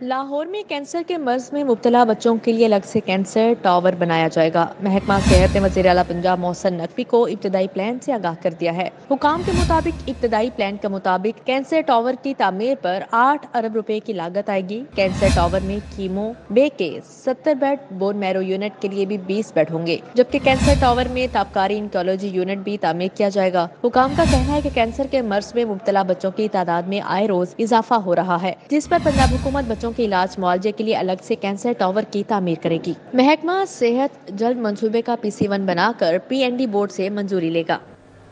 لاہور میں کینسر کے مرض میں مبتلا بچوں کے لیے الگ سے کینسر ٹاور بنایا جائے گا۔ محکمہ صحت نے وزیر اعلیٰ پنجاب محسن نقوی کو ابتدائی پلان سے آگاہ کر دیا ہے۔ حکام کے مطابق ابتدائی پلان کے مطابق کینسر ٹاور کی تعمیر پر 8 ارب روپے کی لاگت آئے گی۔ کینسر ٹاور میں کیمو بے کے 70 بیڈ، بون میرو یونٹ کے لیے بھی 20 بیڈ ہوں گے، جبکہ کینسر ٹاور میں تابکاری انکولوجی یونٹ بھی تعمیر کیا جائے گا۔ حکام کا کہنا ہے کہ کینسر کے مرض میں مبتلا بچوں کی تعداد میں آئے روز اضافہ ہو رہا ہے، جس پر پنجاب حکومت بچوں کے علاج معالجے کے لیے الگ سے کینسر ٹاور کی تعمیر کرے گی۔ محکمہ صحت جلد منصوبے کا PC1 بنا کر PND بورڈ سے منظوری لے گا۔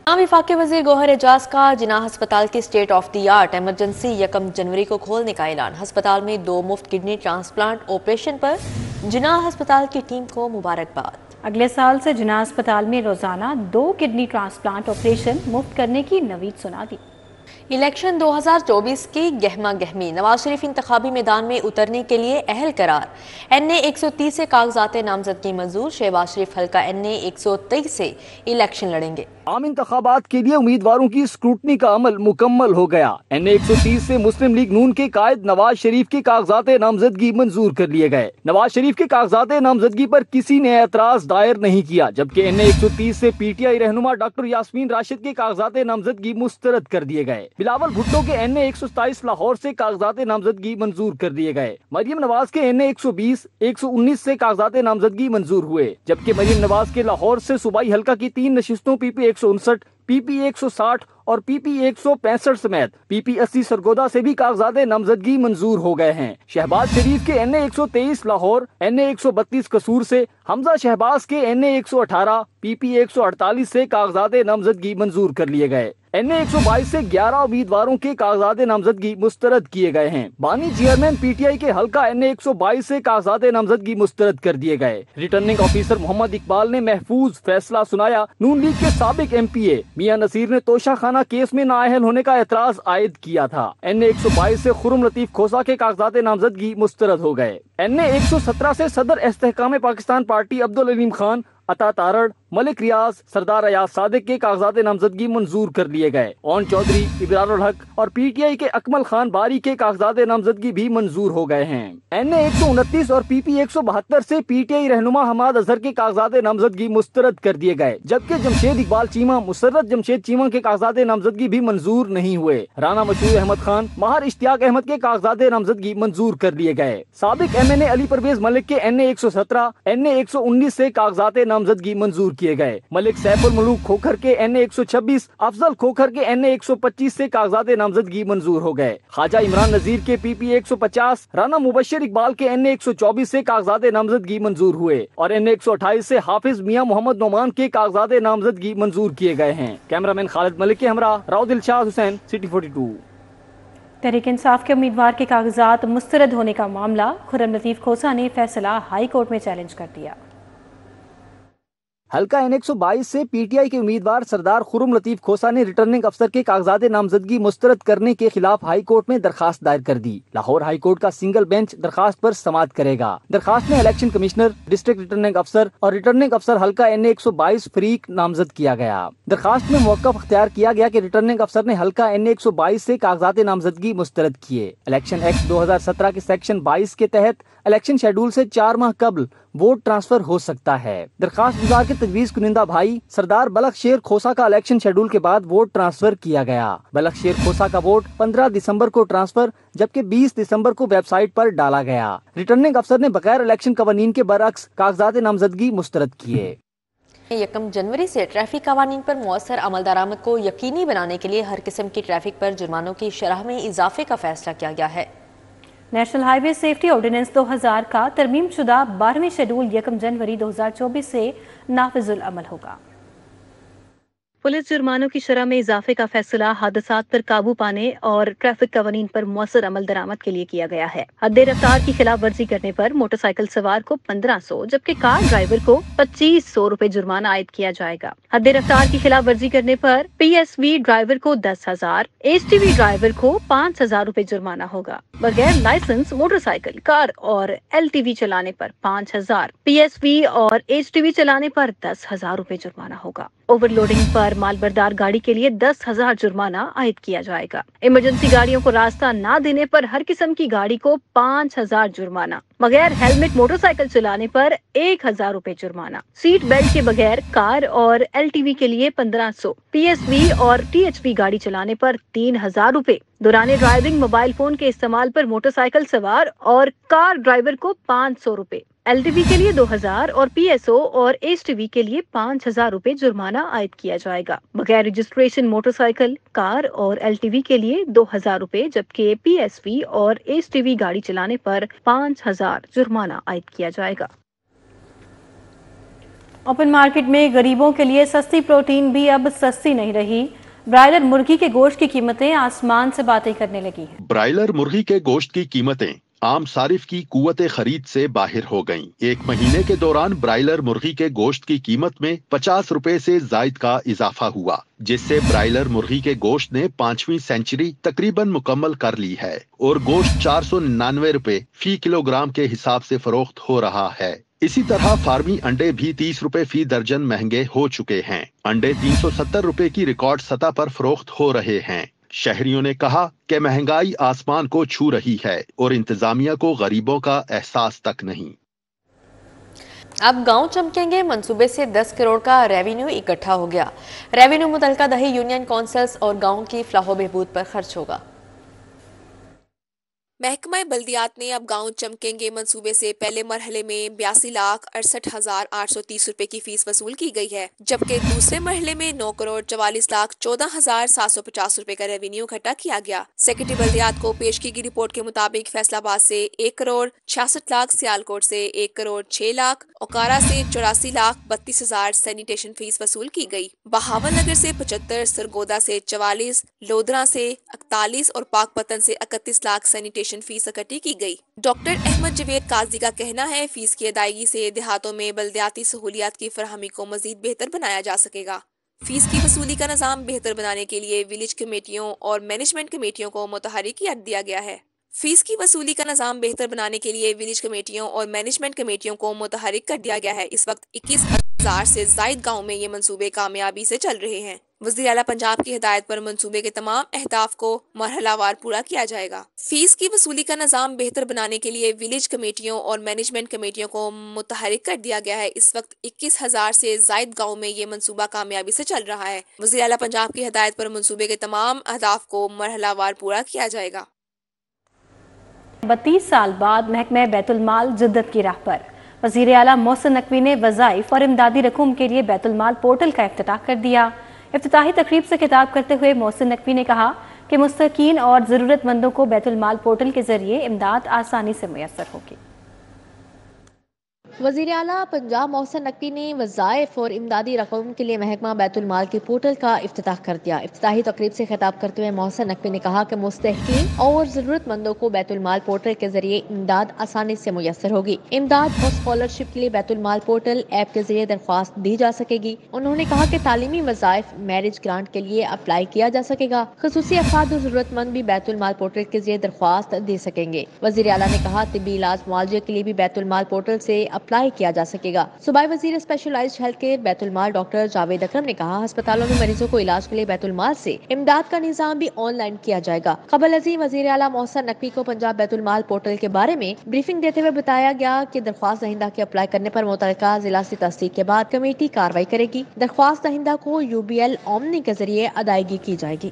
وفاقی وزیر گوہر اعجاز کا جناح ہسپتال کی state of the art emergency 1 جنوری کو کھولنے کا اعلان۔ ہسپتال میں 2 مفت کڈنی ٹرانسپلانٹ آپریشن پر جناح ہسپتال کی ٹیم کو مبارکباد۔ اگلے سال سے جناح ہسپتال میں روزانہ 2 کڈنی ٹرانسپلانٹ آپریشن مفت کرنے کی نوید سنا دی۔ الیکشن 2024 کی گہما گہمی، نواز شریف انتخابی میدان میں اترنے کے لیے اہل قرار۔ NA 130 سے کاغذات نامزدگی منظور، شہباز شریف حلقہ NA 123 سے الیکشن لڑیں گے۔ عام انتخابات کے لیے امیدواروں کی اسکروٹنی کا عمل مکمل ہو گیا۔ NA 130 سے مسلم لیگ نون کے قائد نواز شریف کے کاغذات نامزدگی منظور کر لیے گئے۔ نواز شریف کے کاغذات نامزدگی پر کسی نے اعتراض دائر نہیں کیا، جبکہ NA 130 سے PTI رہنما ڈاکٹر یاسمین راشد کے کاغذات نامزدگی مسترد کر دیے گئے۔ بلاول بھٹو کے NA 127 لاہور سے کاغذات نامزدگی منظور کر دیے گئے۔ مریم نواز کے NA 120 119 سے کاغذات نامزدگی منظور ہوئے، جبکہ مریم نواز کے لاہور سے صوبائی حلقہ کی 3 نشستوں PP 159 PP 160 اور PP 165 سمیت PP 80 سرگودا سے بھی کاغذات نامزدگی منظور ہو گئے ہیں۔ شہباز شریف کے NA 123 لاہور، NA 132 قصور سے، حمزہ شہباز کے NA 118 PP 148 سے کاغذات نامزدگی منظور کر لیے گئے۔ NA 122 سے 11 امیدواروں کے کاغذات نامزدگی مسترد کیے گئے ہیں۔ بانی چیئرمین PTI کے حلقہ NA 122 سے کاغذات نامزدگی مسترد کر دیے گئے۔ ریٹرننگ آفیسر محمد اقبال نے محفوظ فیصلہ سنایا۔ نون لیگ کے سابق MPA میاں نصیر نے توشہ خانہ کیس میں نااہل ہونے کا اعتراض عائد کیا تھا۔ NA 122 سے خرم لطیف کھوسا کے کاغذات نامزدگی مسترد ہو گئے۔ NA 117 سے صدر استحکام پاکستان پارٹی عبدالعلیم خان، عطا تارڑ، ملک ریاض، سردار ایاز صادق کے کاغذات نامزدگی منظور کر لیے گئے۔ اون چودھری، ابرار الحق اور PTI کے اکمل خان باری کے کاغذات نامزدگی بھی منظور ہو گئے ہیں۔ NA 129 اور PP 172 سے PTI رہنما حماد اظہر کے کاغذات نامزدگی مسترد کر دیے گئے، جبکہ جمشید اقبال چیمہ، مسرت جمشید چیمہ کے کاغذات نامزدگی بھی منظور نہیں ہوئے۔ رانا مشہور احمد خان، ماہر اشتیاق احمد کے کاغذات نامزدگی منظور کر لیے گئے۔ سابق MNA علی پرویز ملک کے NA 117 NA 119 سے کاغذات نامزدگی منظور کیے گئے۔ ملک سیف الملوک کھوکھر کے NA 126، افضل کھوکھر کے NA 125 سے کاغذات نامزدگی منظور ہو گئے۔ خواجہ عمران نذیر کے PP 150، رانا مبشر اقبال کے NA 124 سے کاغذات نامزدگی منظور ہوئے اور NA 128 سے حافظ میاں محمد نعمان کے کاغذات نامزدگی منظور کیے گئے ہیں۔ کیمرامین خالد ملک کے ہمراہ راؤ دلشاد حسین، سٹی 42۔ تحریک انصاف کے امیدوار کے کاغذات مسترد ہونے کا معاملہ خرم لطیف کھوسا نے فیصلہ ہائی کورٹ میں چیلنج کر دیا۔ حلقہ NA 122 سے PTI کے امیدوار سردار خرم لطیف کھوسا نے ریٹرننگ افسر کے کاغذات نامزدگی مسترد کرنے کے خلاف ہائی کورٹ میں درخواست دائر کر دی۔ لاہور ہائی کورٹ کا سنگل بینچ درخواست پر سماعت کرے گا۔ درخواست میں الیکشن کمشنر، ڈسٹرکٹ ریٹرننگ افسر اور ریٹرننگ افسر حلقہ NA 122 فریق نامزد کیا گیا۔ درخواست میں موقف اختیار کیا گیا کہ ریٹرننگ افسر نے حلقہ NA 122 سے کاغذات نامزدگی مسترد کیے۔ الیکشن ایکٹ 2017 کے سیکشن 22 کے تحت الیکشن شیڈول سے 4 ماہ قبل ووٹ ٹرانسفر ہو سکتا ہے۔ درخواست گزار کے تجویز کنندہ بھائی سردار بلخ شیر کھوسا کا الیکشن شیڈول کے بعد ووٹ ٹرانسفر کیا گیا۔ بلخ شیر کھوسا کا ووٹ 15 دسمبر کو ٹرانسفر جبکہ 20 دسمبر کو ویب سائٹ پر ڈالا گیا۔ ریٹرننگ افسر نے بغیر الیکشن قوانین کے برعکس کاغذات نامزدگی مسترد کیے۔ 1 جنوری سے ٹریفک قوانین پر مؤثر عمل درآمد کو یقینی بنانے کے لیے ہر قسم کی ٹریفک پر جرمانوں کی شرح میں اضافے کا فیصلہ کیا گیا ہے۔ نیشنل ہائی وے سیفٹی آرڈیننس 2000 کا ترمیم شدہ 12ویں شیڈول 1 جنوری 2024 سے نافذ العمل ہوگا۔ پولیس جرمانوں کی شرح میں اضافے کا فیصلہ حادثات پر قابو پانے اور ٹریفک قوانین پر مؤثر عمل درآمد کے لیے کیا گیا ہے۔ حد رفتار کی خلاف ورزی کرنے پر موٹر سائیکل سوار کو 1500 جبکہ کار ڈرائیور کو 2500 روپے جرمانہ عائد کیا جائے گا۔ حد رفتار کی خلاف ورزی کرنے پر PSV ڈرائیور کو 10,000، HTV ڈرائیور کو 5,000 روپے جرمانہ ہوگا۔ بغیر لائسنس موٹر سائیکل، کار اور LTV چلانے پر 5,000، PSV اور HTV چلانے پر 10,000 روپے جرمانہ ہوگا۔ اوور لوڈنگ پر مالبردار گاڑی کے لیے 10,000 جرمانہ عائد کیا جائے گا۔ ایمرجنسی گاڑیوں کو راستہ نہ دینے پر ہر قسم کی گاڑی کو 5,000 جرمانہ، بغیر ہیلمٹ موٹر سائیکل چلانے پر 1,000 روپے جرمانہ، سیٹ بیلٹ کے بغیر کار اور LTV کے لیے 1,500، PSV اور THV گاڑی چلانے پر 3,000 روپے، دوران ڈرائیونگ موبائل فون کے استعمال پر موٹر سائیکل سوار اور کار ڈرائیور کو 500 روپے، LTV کے لیے 2,000 اور PSO اور HTV کے لیے 5,000 روپے جرمانہ عائد کیا جائے گا۔ بغیر رجسٹریشن موٹر سائیکل، کار اور LTV کے لیے 2,000 روپے، جبکہ PSV اور HTV گاڑی چلانے پر 5,000 جرمانہ عائد کیا جائے گا۔ اوپن مارکیٹ میں غریبوں کے لیے سستی پروٹین بھی اب سستی نہیں رہی۔ برائلر مرغی کے گوشت کی قیمتیں آسمان سے باتیں کرنے لگی ہیں۔ برائلر مرغی کے گوشت کی قیمتیں عام صارف کی قوت خرید سے باہر ہو گئیں۔ ایک مہینے کے دوران برائلر مرغی کے گوشت کی قیمت میں 50 روپے سے زائد کا اضافہ ہوا، جس سے برائلر مرغی کے گوشت نے 5ویں سینچری تقریباً مکمل کر لی ہے اور گوشت 499 روپے فی کلو گرام کے حساب سے فروخت ہو رہا ہے۔ اسی طرح فارمی انڈے بھی 30 روپے فی درجن مہنگے ہو چکے ہیں۔ انڈے 370 روپے کی ریکارڈ سطح پر فروخت ہو رہے ہیں۔ شہریوں نے کہا کہ مہنگائی آسمان کو چھو رہی ہے اور انتظامیہ کو غریبوں کا احساس تک نہیں۔ اب گاؤں چمکیں گے منصوبے سے 10 کروڑ کا ریونیو اکٹھا ہو گیا۔ ریونیو متعلقہ دہی یونین کونسلز اور گاؤں کی فلاح و بہبود پر خرچ ہوگا۔ محکمہ بلدیات نے اب گاؤں چمکیں گے منصوبے سے پہلے مرحلے میں 82,68,830 روپے کی فیس وصول کی گئی ہے، جبکہ دوسرے مرحلے میں 9,44,14,750 روپے کا ریونیو اکٹھا کیا گیا۔ سیکرٹری بلدیات کو پیش کی گئی رپورٹ کے مطابق فیصل آباد سے 1,66,00,000، سیالکوٹ سے 1,06,00,000، اوکارا سے 84,32,000 سینیٹیشن فیس وصول کی گئی۔ بہاول نگر سے 75، سرگودا سے 44، لودھرا سے 41 اور پاک پتن سے 31 لاکھ سینیٹیشن فیس اکٹھی کی گئی۔ ڈاکٹر احمد جوید قاضی کا کہنا ہے فیس کی ادائیگی سے دیہاتوں میں بلدیاتی سہولیات کی فراہمی کو مزید بہتر بنایا جا سکے گا۔ فیس کی وصولی کا نظام بہتر بنانے کے لیے ولیج کمیٹیوں اور مینجمنٹ کمیٹیوں کو متحرک کر دیا گیا ہے۔ فیس کی وصولی کا نظام بہتر بنانے کے لیے ولیج کمیٹیوں اور مینجمنٹ کمیٹیوں کو متحرک کر دیا گیا ہے۔ اس وقت 21,000 سے زائد گاؤں میں یہ منصوبے کامیابی سے چل رہے ہیں۔ وزیر اعلیٰ پنجاب کی ہدایت پر منصوبے کے تمام اہداف کو مرحلہ وار پورا کیا جائے گا۔ فیس کی وصولی کا نظام بہتر بنانے کے لیے ولیج کمیٹیوں اور مینجمنٹ کمیٹیوں کو متحرک کر دیا گیا ہے۔ اس وقت 21,000 سے زائد گاؤں میں یہ منصوبہ کامیابی سے چل رہا ہے۔ وزیر اعلیٰ پنجاب کی ہدایت پر منصوبے کے تمام اہداف کو مرحلہ وار پورا کیا جائے گا۔ 32 سال بعد محکمہ بیت المال جدت کی راہ پر۔ وزیر اعلیٰ محسن نقوی نے وظائف اور امدادی رقوم کے لیے بیت المال پورٹل کا افتتاح کر دیا۔ افتتاحی تقریب سے خطاب کرتے ہوئے محسن نقوی نے کہا کہ مستحقین اور ضرورت مندوں کو بیت المال پورٹل کے ذریعے امداد آسانی سے میسر ہوگی۔ وزیر اعلیٰ پنجاب محسن نقوی نے وظائف اور امدادی رقوم کے لیے محکمہ بیت المال کے پورٹل کا افتتاح کر دیا۔ افتتاحی تقریب سے خطاب کرتے ہوئے محسن نقوی نے کہا کہ مستحقین اور ضرورت مندوں کو بیت المال پورٹل کے ذریعے امداد آسانی سے میسر ہوگی۔ امداد اور اسکالرشپ کے لیے بیت المال پورٹل ایپ کے ذریعے درخواست دی جا سکے گی۔ انہوں نے کہا کہ تعلیمی وظائف میرج گرانٹ کے لیے اپلائی کیا جا سکے گا۔ خصوصی افراد اور ضرورت مند بھی بیت المال پورٹل کے ذریعے درخواست دے سکیں گے۔ وزیر اعلیٰ نے کہا طبی علاج معالجے کے لیے بھی بیت المال پورٹل سے اپلائی کیا جا سکے گا۔ صوبائی وزیر اسپیشلائزڈ ہیلتھ کیئر بیت المال ڈاکٹر جاوید اکرم نے کہا ہسپتالوں میں مریضوں کو علاج کے لیے بیت المال سے امداد کا نظام بھی آن لائن کیا جائے گا۔ قبل ازیں وزیر اعلیٰ محسن نقوی کو پنجاب بیت المال پورٹل کے بارے میں بریفنگ دیتے ہوئے بتایا گیا کہ درخواست دہندہ کے اپلائی کرنے پر متعلقہ ضلع سے تصدیق کے بعد کمیٹی کارروائی کرے گی۔ درخواست دہندہ کو UBL اومنی کے ذریعے ادائیگی کی جائے گی۔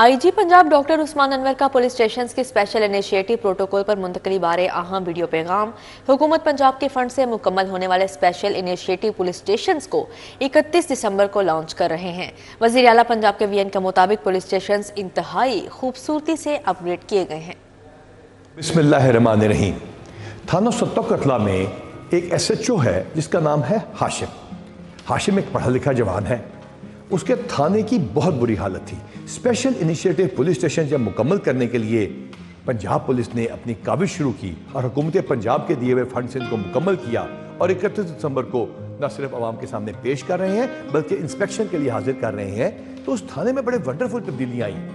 IG پنجاب ڈاکٹر عثمان انور کا پولیس اسٹیشنز کی اسپیشل انیشیٹو پروٹوکول پر منتقلی بارے اہم ویڈیو پیغام۔ حکومت پنجاب کے فنڈ سے مکمل ہونے والے اسپیشل انیشیٹو پولیس اسٹیشنز کو 31 دسمبر کو لانچ کر رہے ہیں۔ وزیر اعلیٰ پنجاب کے VN کے مطابق پولیس اسٹیشنز انتہائی خوبصورتی سے اپ گریڈ کیے گئے ہیں۔ بسم اللہ الرحمن الرحیم۔ تھانہ ستو کتلا میں ایک SHO ہے جس کا نام ہے ہاشم ایک پڑھا لکھا جوان ہے۔ اس کے تھانے کی بہت بری حالت تھی۔ اسپیشل انیشیٹو پولیس اسٹیشن جب مکمل کرنے کے لیے پنجاب پولیس نے اپنی کاوش شروع کی اور حکومت پنجاب کے دیے ہوئے فنڈ سے ان کو مکمل کیا اور 31 دسمبر کو نہ صرف عوام کے سامنے پیش کر رہے ہیں بلکہ انسپیکشن کے لیے حاضر کر رہے ہیں، تو اس تھانے میں بڑے ونڈرفل تبدیلیاں آئیں۔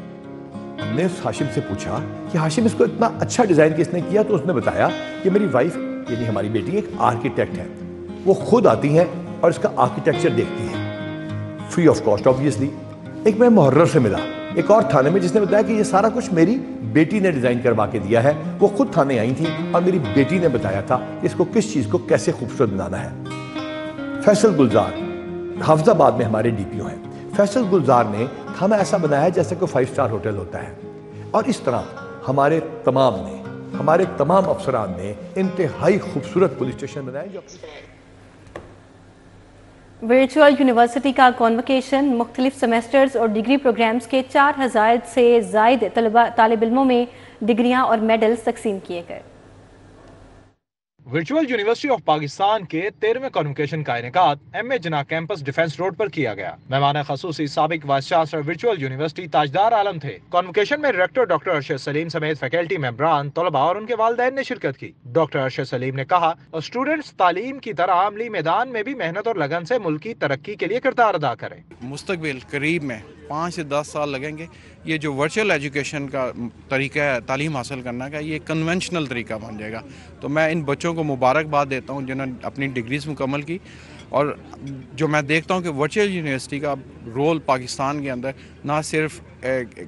ہم نے اس ہاشم سے پوچھا کہ ہاشم اس کو اتنا اچھا ڈیزائن کس نے کیا، تو اس نے بتایا کہ میری وائف یعنی ہماری بیٹی ایک آرکیٹیکٹ ہے، وہ خود آتی ہیں اور اس کا آرکیٹیکچر دیکھتی ہے، فری آف کاسٹ آبویسلی۔ ایک میں محرر سے ملا ایک اور تھانے میں، جس نے بتایا کہ یہ سارا کچھ میری بیٹی نے ڈیزائن کروا کے دیا ہے۔ وہ خود تھانے آئی تھی اور میری بیٹی نے بتایا تھا کہ اس کو کس چیز کو کیسے خوبصورت بنانا ہے۔ فیصل گلزار حافظ آباد میں ہمارے ڈی پی او ہیں۔ فیصل گلزار نے تھانہ ایسا بنایا ہے جیسے کوئی 5 اسٹار ہوٹل ہوتا ہے، اور اس طرح ہمارے تمام افسران نے انتہائی خوبصورت پولیس اسٹیشن بنائے۔ جو ورچوئل یونیورسٹی کا کانوکیشن مختلف سیمیسٹرز اور ڈگری پروگرامز کے 4000 سے زائد طالب علموں میں ڈگریاں اور میڈلز تقسیم کیے گئے۔ ورچوئل یونیورسٹی آف پاکستان کے 13ویں کانوکیشن کا انعقاد ایم اے جناح کیمپس ڈیفنس روڈ پر کیا گیا۔ مہمان خصوصی سابق وائس چانسلر ورچوئل یونیورسٹی تاجدار عالم تھے۔ کانوکیشن میں ریکٹر ڈاکٹر ارشد سلیم سمیت فیکلٹی ممبران، طلباء اور ان کے والدین نے شرکت کی۔ ڈاکٹر ارشد سلیم نے کہا اسٹوڈنٹس تعلیم کی طرح عملی میدان میں بھی محنت اور لگن سے ملک کی ترقی کے لیے کردار ادا کریں۔ مستقبل قریب میں 5 سے 10 سال لگیں گے۔ یہ جو ورچوئل ایجوکیشن کا طریقہ ہے تعلیم حاصل کرنا کا، یہ کنونشنل طریقہ بن جائے گا۔ تو میں ان بچوں کو مبارکباد دیتا ہوں جنہوں نے اپنی ڈگریز مکمل کی، اور جو میں دیکھتا ہوں کہ ورچوئل یونیورسٹی کا رول پاکستان کے اندر نہ صرف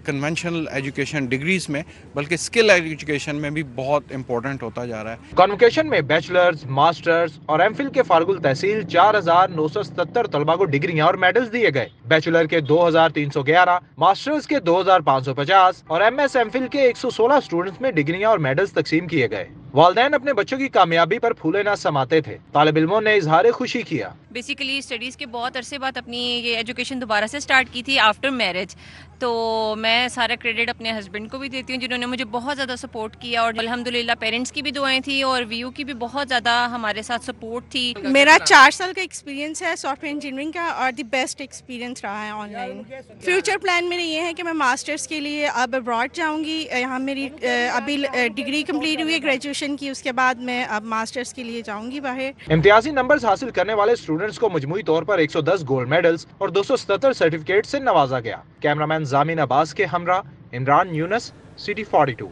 کنونشنل ایجوکیشن ڈگریز میں بلکہ اسکل ایجوکیشن میں بھی بہت امپورٹنٹ ہوتا جا رہا ہے۔ کانوکیشن میں بیچلرز، ماسٹرز اور ایم فل کے فارغ التحصیل 4977 طلباء کو ڈگریاں اور میڈلز دیے گئے۔ بیچلر کے 2311، ماسٹرز کے 2550 اور ایم ایس ایم فل کے 116 اسٹوڈنٹس میں ڈگریاں اور میڈلز تقسیم کیے گئے۔ والدین اپنے بچوں کی کامیابی پر پھولے نہ سماتے تھے۔ طالب علموں نے اظہار خوشی کیا۔ بیسیکلی اسٹڈیز کے بہت عرصے بعد اپنی یہ ایجوکیشن دوبارہ سے سٹارٹ کی تھی آفٹر میرج، تو میں سارا کریڈٹ اپنے ہسبینڈ کو بھی دیتی ہوں جنہوں نے مجھے بہت زیادہ سپورٹ کیا، اور الحمدللہ پیرنٹس کی بھی دعائیں تھیں اور ویو کی بھی بہت زیادہ ہمارے ساتھ سپورٹ تھی۔ میرا 4 سال کا ایکسپیرینس ہے سافٹ ویئر انجینئرنگ کا، اور دی بیسٹ ایکسپیرینس رہا ہے آن لائن۔ فیوچر پلان میرے یہ ہے کہ میں ماسٹرز کے لیے اب ابراڈ جاؤں گی۔ یہاں میری ابھی ڈگری کمپلیٹ ہوئی ہے گریجویشن کی، اس کے بعد میں اب ماسٹرز کے لیے جاؤں گی باہر۔ امتیازی نمبرز حاصل کرنے والے اسٹوڈنٹس کو مجموعی طور پر 110 گولڈ میڈلز اور 277 سرٹیفکیٹ سے نوازا گیا۔ کیمرامین زامین عباس کے ہمراہ عمران یونس، سٹی 42۔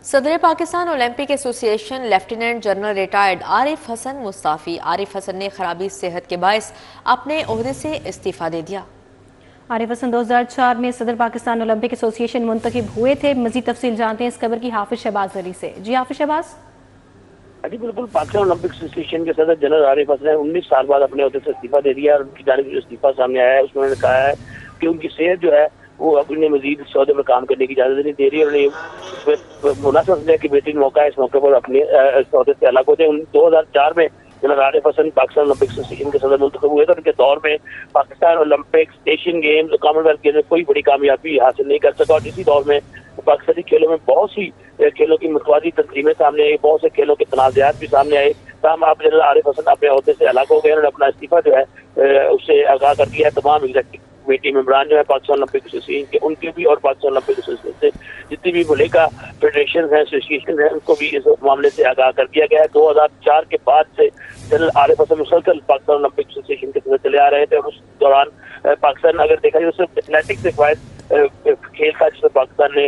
صدر پاکستان اولمپک ایسوسی ایشن lieutenant general retired Arif Hasan مستعفی۔ عارف حسن نے خرابی صحت کے باعث اپنے عہدے سے استعفیٰ دے دیا۔ عارف حسن 2004 میں صدر پاکستان اولمپک ایسوسی ایشن منتخب ہوئے تھے۔ مزید تفصیل جانتے ہیں اس خبر کی حافظ شہباز زری سے۔ جی حافظ شہباز۔ جی بالکل، پاکستان اولمپک ایسوسی ایشن کے صدر جنرل عارف حسن نے 19 سال بعد اپنے عہدے سے استعفیٰ دے دیا، اور ان کی جانب جو استعفیٰ سامنے آیا ہے اس میں انہوں نے کہا ہے کہ ان کی صحت جو ہے وہ اب انہیں مزید اس عہدے میں کام کرنے کی اجازت نہیں دے رہی، اور انہیں مناسب سمجھا کہ بہترین موقع ہے اس موقع پر اپنے عہدے سے الگ ہوتے ہیں۔ 2004 میں جنرل عارف حسن پاکستان اولمپک ایسوسی ایشن کے صدر منتخب ہوئے تھے، اور ان کے دور میں پاکستان اولمپکس، ایشین گیمز اور کامن ویلتھ گیمز میں کوئی بڑی کامیابی حاصل نہیں کر سکا، اور اسی دور میں پاکستانی کھیلوں میں بہت سی کھیلوں کی متوازی تنظیمیں سامنے آئی، بہت سے کھیلوں کے تنازعات بھی سامنے آئے۔ تاہم اب جنرل عارف حسن اپنے عہدے سے الگ ہو گئے، انہوں نے اپنا استعفیٰ جو ہے اسے آگاہ کر دیا ہے۔ تمام ایگزیکٹو کمیٹی ممبران جو ہے پاکستان اولمپک ایسوسی کے ان کے بھی، اور پاکستان اولمپک ایسوسی سے جتنی بھی ملکہ فیڈریشن ہیں، ایسوسی ایشن ہیں، ان کو بھی اس معاملے سے آگاہ کر دیا گیا ہے۔ 2004 کے بعد سے جنرل عارف حسن مسلسل پاکستان اولمپک ایسوسی ایشن کے صدر چلے آ رہے تھے، اور اس دوران پاکستان اگر دیکھا جائے تو صرف ایتھلیٹکس ایک واحد کھیل تھا جس میں پاکستان نے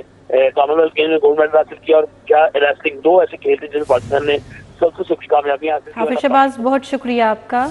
کامن ویلتھ گیمز میں گولڈ میڈل حاصل کیا، اور کیا ریسلنگ 2 ایسے کھیل تھے جن میں پاکستان نے سب سے کامیابیاں حاصل کی۔ حافظ شہباز بہت شکریہ آپ کا۔